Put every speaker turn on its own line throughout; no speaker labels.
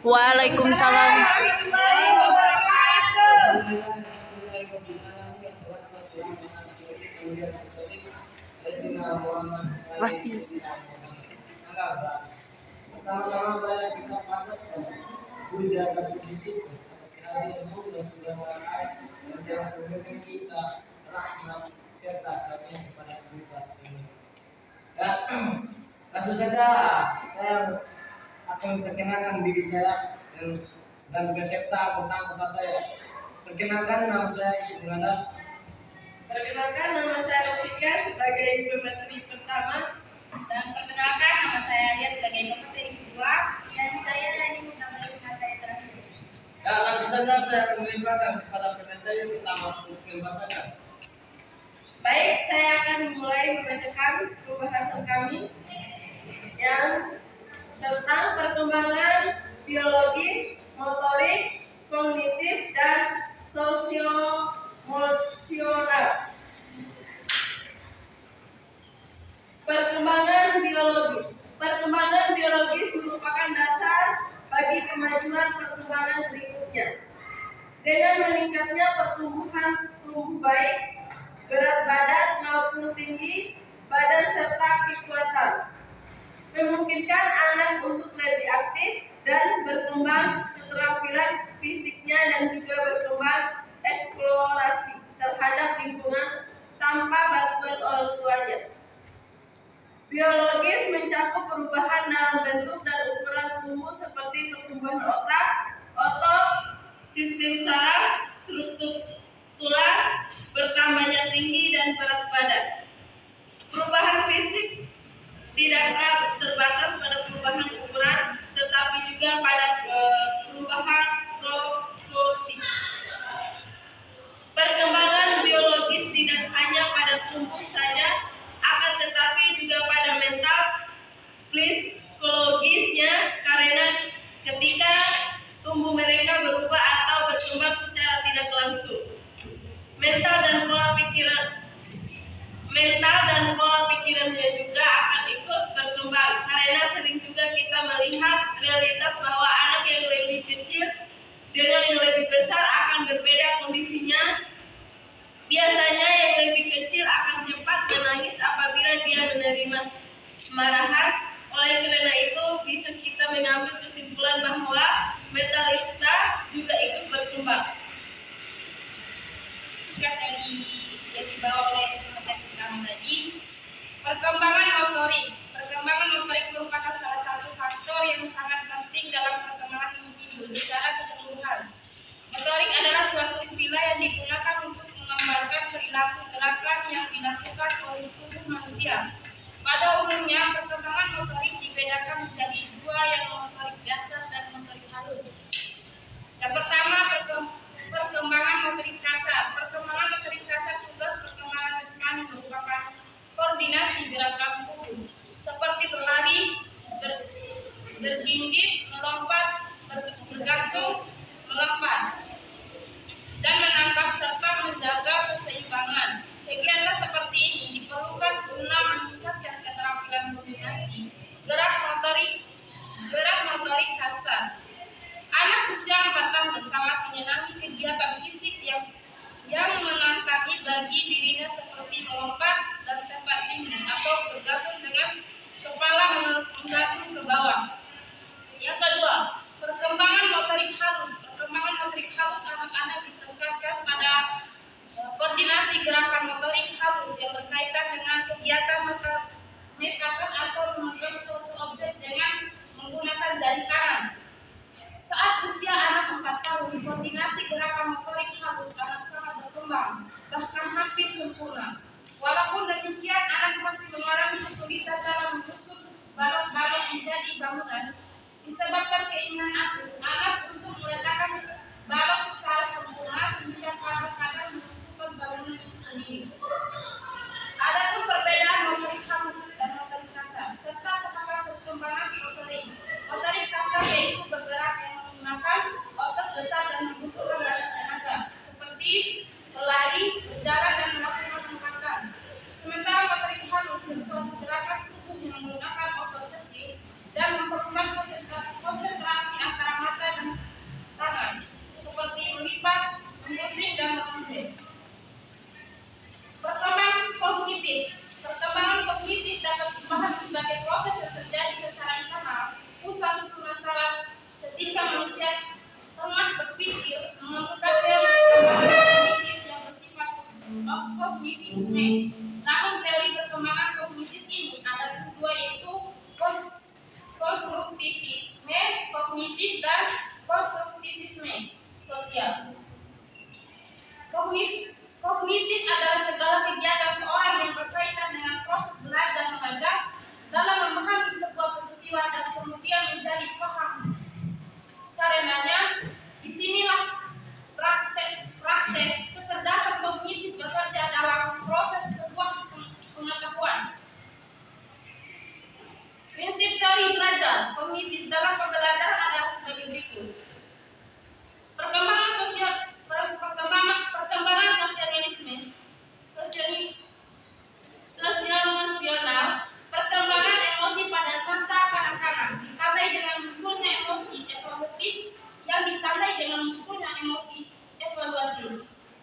Waalaikumsalam.
Pertama-tama saya kita panjatkan puja dan puji syukur atas kehadiran Allah yang sudah meraih dan telah memberikan kita rahmat serta karunia kepada kita semua. Dan langsung saja saya akan memperkenalkan diri saya dan peserta pertama saya. Perkenalkan, nama saya Isu Mengada.
Perkenalkan, nama saya Rosika sebagai pemateri pertama.
Dan perkenalkan, nama saya Alia sebagai pemateri kedua. Dan saya Nani sebagai pemateri terakhir.
Ya, langsung saja saya akan melimpahkan kepada pemateri pertama untuk membacakan.
Baik, saya akan mulai membacakan pembahasan kami yang tentang perkembangan biologis, motorik, kognitif, dan sosio-emosional. Perkembangan biologis merupakan dasar bagi kemajuan perkembangan berikutnya. Dengan meningkatnya pertumbuhan tubuh baik, berat badan maupun tinggi badan serta kekuatan, memungkinkan anak untuk lebih aktif dan berkembang keterampilan fisiknya dan juga berkembang eksplorasi terhadap lingkungan tanpa bantuan orang tuanya. Biologis mencakup perubahan dalam bentuk dan ukuran tubuh seperti pertumbuhan otot, sistem saraf, struktur tulang, bertambahnya tinggi dan berat badan. Perubahan fisik tidaklah terbatas pada perubahan ukuran, tetapi juga pada perubahan proporsi. Perkembangan biologis tidak hanya pada tubuh saja, akan tetapi juga pada mental, psikologisnya, karena ketika tubuh mereka berubah atau berkembang secara tidak langsung, mental dan pola pikirannya juga akan ikut berkembang. Karena sering juga kita melihat realitas bahwa anak yang lebih kecil dengan yang lebih besar akan berbeda kondisinya. Biasanya yang lebih kecil akan cepat menangis apabila dia menerima marahan. Oleh karena itu bisa kita mengambil kesimpulan bahwa mentalista juga ikut berkembang.
Dari yang dibawa oleh pemateri kami tadi, perkembangan motorik. Perkembangan motorik merupakan salah satu faktor yang sangat penting dalam perkembangan individu secara keseluruhan. Motorik adalah suatu istilah yang digunakan untuk menggambarkan perilaku gerakan yang dilakukan oleh tubuh manusia. Pada umumnya, perkembangan motorik dibedakan menjadi dua, yang motorik dasar dan motorik halus. Yang pertama, perkembangan motorik kasar. Perkembangan motorik kasar tugas perkembangan jasmani merupakan koordinasi gerakan tubuh seperti berlari, berginggit, melompat, bergantung, melompat, dan menangkap serta menjaga keseimbangan. Kegiatan seperti ini diperlukan guna meningkatkan keterampilan koordinasi gerak motorik kasar. Anak usia 4 tahun sangat menyenangi kegiatan fisik yang menantang bagi dirinya seperti melompat dan tempat tinggi atau bergantung dengan kepala menggantung ke bawah. Yang kedua, perkembangan motorik halus. Perkembangan motorik halus anak-anak ditekankan pada koordinasi gerakan motorik halus yang berkaitan dengan kegiatan menegakkan atau memegang suatu objek dengan menggunakan jari kanan. Saat usia anak 4 tahun, koordinasi gerakan motorik halus anak sangat berkembang, bahkan hampir sempurna. Walaupun demikian, anak masih mengalami kesulitan dalam menyusun balok-balok menjadi bangunan, disebabkan keinginan anak untuk meletakkan balok secara sempurna sehingga kadang-kadang menentukan bangunan itu sendiri. Adapun perbedaan motorik halus dan motorik kasar serta perkembangan motorik. Motorik kasar yaitu bergerak yang menggunakan otot besar dan membutuhkan banyak tenaga, seperti berlari, berjalan, dan melakukan gerakan. Sementara motorik halus suatu gerakan tubuh yang menggunakan otot kecil, dan memperkuat konsentrasi antara mata dan tangan, seperti melipat, menggunting, dan mengencing. Perkembangan kognitif dapat dipahami sebagai proses yang terjadi secara internal, pusat susunan saraf, ketika manusia tengah berpikir mengemukakan teori perkembangan kognitif yang bersifat kognitif. Namun teori perkembangan kognitif ini ada dua, yaitu konstruktivisme kognitif dan konstruktivisme sosial. Kognitif adalah segala kegiatan seorang yang berkaitan dengan proses belajar mengajar dalam memahami sebuah peristiwa dan kemudian menjadi paham. Karenanya, disinilah praktek kecerdasan kognitif bekerja dalam proses sebuah pengetahuan. Prinsip teori belajar kognitif dalam pembelajaran adalah sebagai berikut. Perkembangan sosial-emosional, perkembangan emosi pada masa kanak-kanak ditandai dengan munculnya emosi evolutif yang ditandai dengan munculnya emosi evaluatif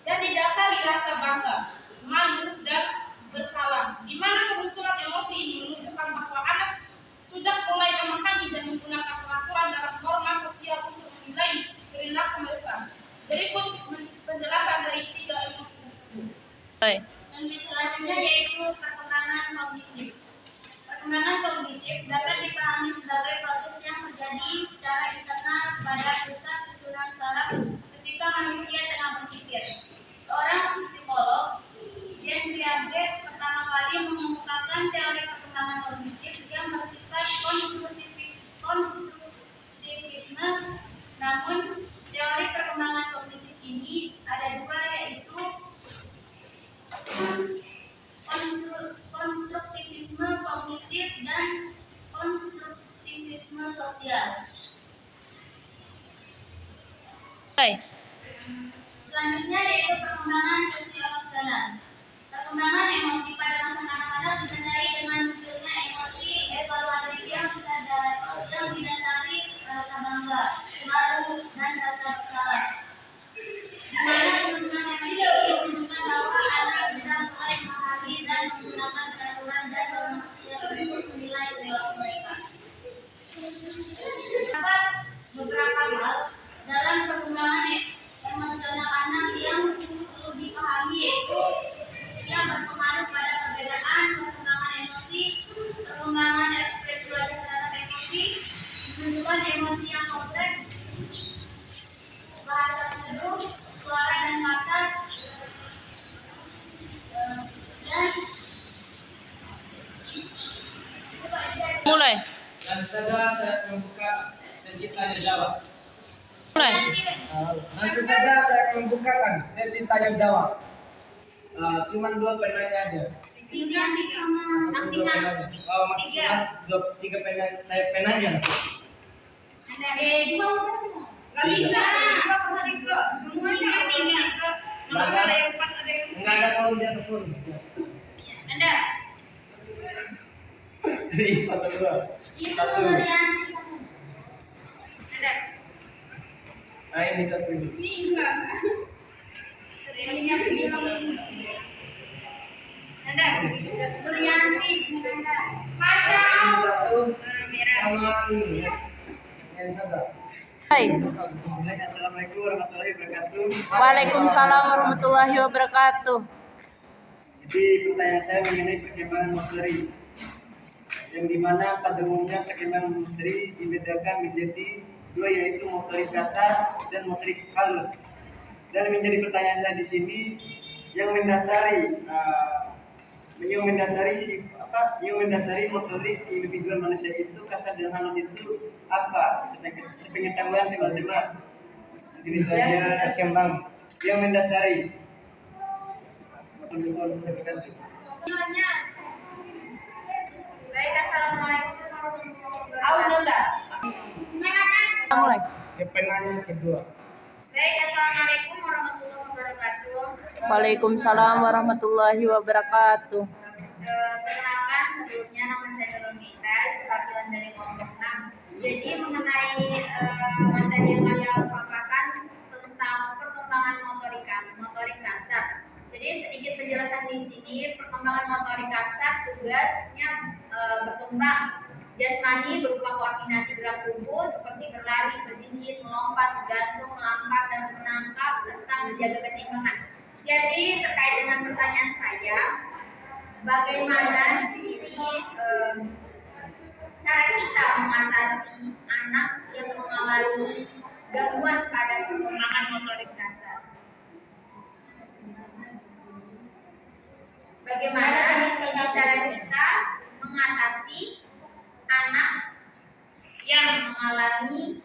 dan didasari rasa bangga, malu, dan bersalah, di mana kemunculan emosi ini menunjukkan bahwa anak sudah mulai memahami dan menggunakan peraturan dalam norma sosial untuk menilai perilaku mereka. Berikut penjelasan dari 3 emosi tersebut.
Dan selanjutnya yaitu perkembangan kognitif. Perkembangan kognitif dapat dipahami sebagai proses yang terjadi secara internal pada pusat susunan saraf ketika manusia tengah berpikir. Seorang psikolog, Jean Piaget, pertama kali mengemukakan teori perkembangan kognitif yang bersifat konstruktivisme. Namun, teori perkembangan kognitif ini ada 2, yaitu konstruktivisme kognitif dan konstruktivisme sosial. Selanjutnya yaitu perkembangan sosio-emosional. Perkembangan emosi pada masa kanak-kanak ditandai dengan munculnya emosi evaluatif yang didasari rasa bangga, malu, dan rasa bersalah. Di mana tuntunan emosi menunjukkan bahwa anak sudah mulai memahami dan menggunakan peraturan dan norma sosial untuk menilai perilaku mereka. Terdapat beberapa hal dalam perkembangan emosional anak yang perlu dipahami, yaitu yang berpengaruh pada perbedaan perkembangan emosi, perkembangan ekspresi wajah terhadap emosi, menunjukkan emosi yang kompleks, bahasa tubuh, suara dan mata, dan
Mulai.
Dan saja saya membuka sesi tanya jawab. Langsung saja saya membukakan sesi tanya jawab. Cuman 2 penanya aja.
3 maksimal.
Oh, maksimal 3 penanya.
Ada 2 nggak bisa. Semuanya 3.
Kalau ada yang 4, ada yang
Enggak ada volume di atas volume.
Anda.
Jadi pasal 2.
Itu
Satu.
dari yang 1. Anda.
Nah ini 1 ini.
Ini enggak. Seriusnya bilang. Anda. Durianti. Masya
Ini
Allah.
1 sama ini. Yang saja.
Hai.
Assalamualaikum warahmatullahi wabarakatuh.
Waalaikumsalam warahmatullahi wabarakatuh.
Jadi pertanyaan saya mengenai perkembangan motorik, yang dimana pada umumnya perkembangan motorik dibedakan menjadi 2, yaitu motorik kasar dan motorik halus. Dan menjadi pertanyaan saya di sini yang mendasari motorik individual manusia itu kasar dan halus itu apa? Sepengetahuan teman-teman. Jadi saya kembang yang mendasari.
Selanjutnya. Baik, assalamualaikum warahmatullahi wabarakatuh.
Mulai.
Penanya kedua.
Baik, assalamualaikum warahmatullahi wabarakatuh.
Waalaikumsalam warahmatullahi wabarakatuh.
Perkenalkan, sebelumnya nama saya Nurul Mita, perwakilan dari kelompok 6. Jadi mengenai materi yang kalian paparkan tentang perkembangan motorik kasar. Jadi sedikit penjelasan di sini, perkembangan motorik kasar tugasnya berkembang jasmani berupa koordinasi gerak tubuh seperti berlari, berjinjit, melompat, bergantung, melempar, dan menangkap serta menjaga keseimbangan. Jadi terkait dengan pertanyaan saya, bagaimana di sini cara kita mengatasi anak yang mengalami gangguan pada perkembangan motorik kasar? Bagaimana di sini cara kita mengatasi anak yang mengalami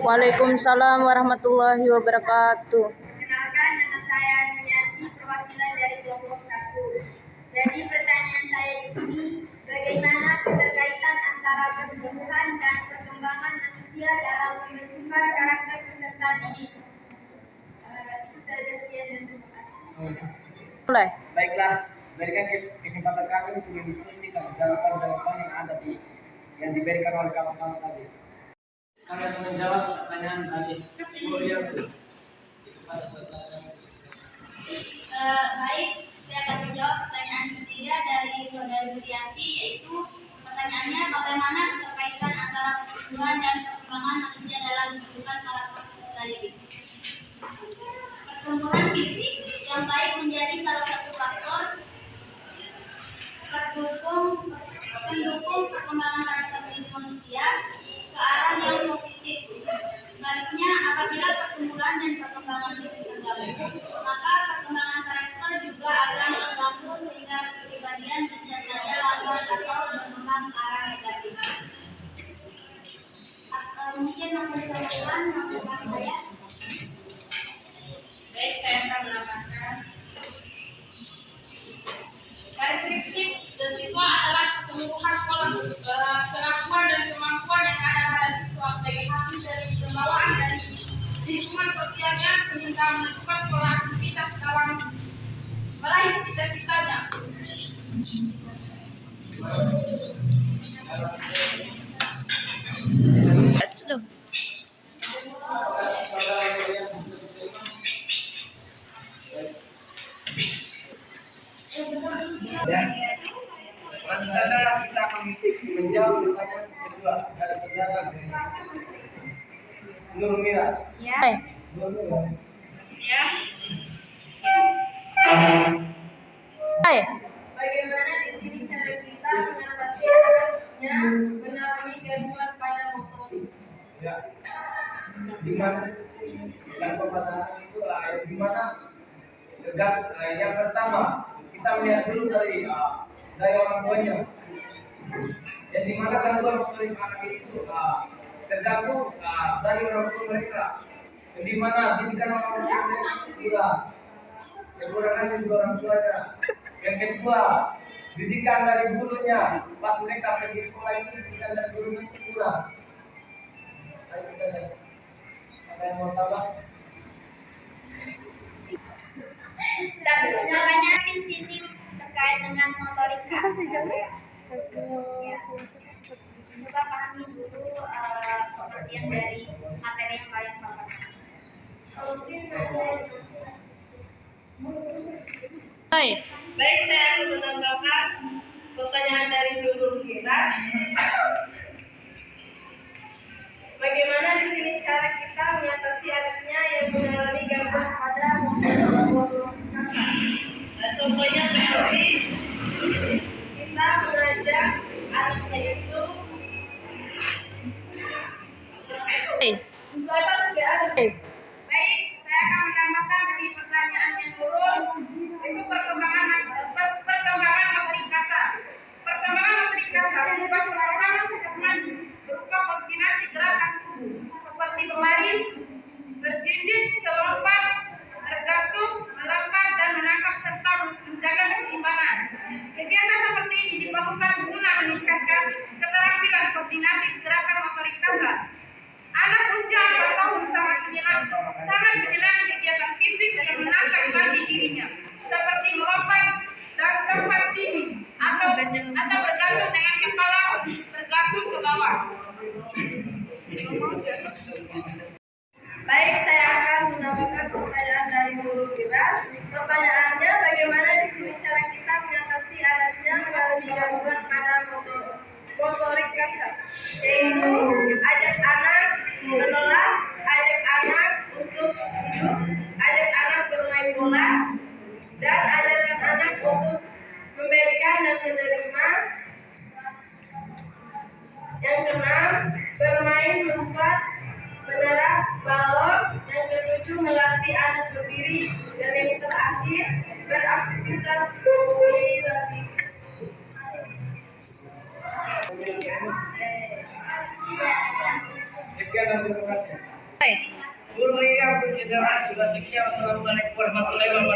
Waalaikumsalam warahmatullahi wabarakatuh.
Kenalkan, nama saya Miyaci, perwakilan dari kelompok 1. Jadi pertanyaan saya di sini, bagaimana keterkaitan antara pertumbuhan dan perkembangan manusia dalam pembentukan karakter peserta didik? Itu saja, sekian dan terima kasih.
Mulai.
Baiklah, berikan kesempatan kami untuk mendiskusikan jawaban-jawaban yang diberikan oleh kawan-kawan tadi. Kami akan menjawab pertanyaan tadi. Kepada saudara.
Baik, saya akan menjawab pertanyaan ketiga dari saudari Budianti, yaitu pertanyaannya bagaimana keterkaitan antara pertumbuhan dan perkembangan manusia dalam pembentukan karakter peserta didik. Pertumbuhan fisik yang baik menjadi salah satu faktor pendukung perkembangan karakter diri manusia ke arah yang positif. Sebaliknya, apabila pertumbuhan dan perkembangan fisik tergabung, maka perkembangan karakter juga akan terganggu sehingga kepribadian bisa saja lambat atau berkembang ke arah negatif. Mungkin menambahkan saya.
Baik, saya akan menambahkan. Karakteristik siswa adalah keseluruhan pola kelakuan dan kemampuan yang ada pada siswa sebagai hasil dari pembawaan dari lingkungan sosialnya sehingga menentukan pola aktivitas dalam meraih cita-citanya.
Ya, langsung saja kita akan menjawab pertanyaan kedua dari saudara Nur Miras.
Hai.
Nur Miras.
Ya,
Hai.
bagaimana di sini cara kita mengatasi anaknya mengalami gangguan pada motorik?
Ya, di mana yang pembahasan itu di mana tegak yang pertama kita melihat dulu dari orang tuanya. Jadi di mana gangguan motorik anak itu tergantung dari orang tua mereka. Di mana didikan orang tua mereka itu kurang. Kekurangan dari orang tuanya. Yang kedua, didikan dari gurunya. Pas mereka pergi sekolah itu didikan dari gurunya itu kurang. Itu saja. Ada yang mau tambah?
Dan pertanyaan di sini terkait dengan motorik kasar. Ya. Coba pahami dulu pengertian dari materi yang kalian paparkan.
Hai.
Baik, saya akan menambahkan pertanyaan dari Nurul Miras. Bagaimana di sini cara kita mengatasi anaknya yang mengalami gangguan pada motorik kasar? Contohnya seperti kita mengajak anaknya itu
Hai. Hai.
Baik, saya akan menambahkan dari pertanyaan yang turun itu perkembangan motorik kasar. Perkembangan motorik kasar berupa perkembangan jasmani berupa koordinasi gerakan tubuh seperti berlari, berjinjit, melompat, bergantung, melompat dan menangkap
Sekian dan terima kasih.
Hai.
Guru Ira Pujidaras, Wassalamualaikum warahmatullahi wabarakatuh.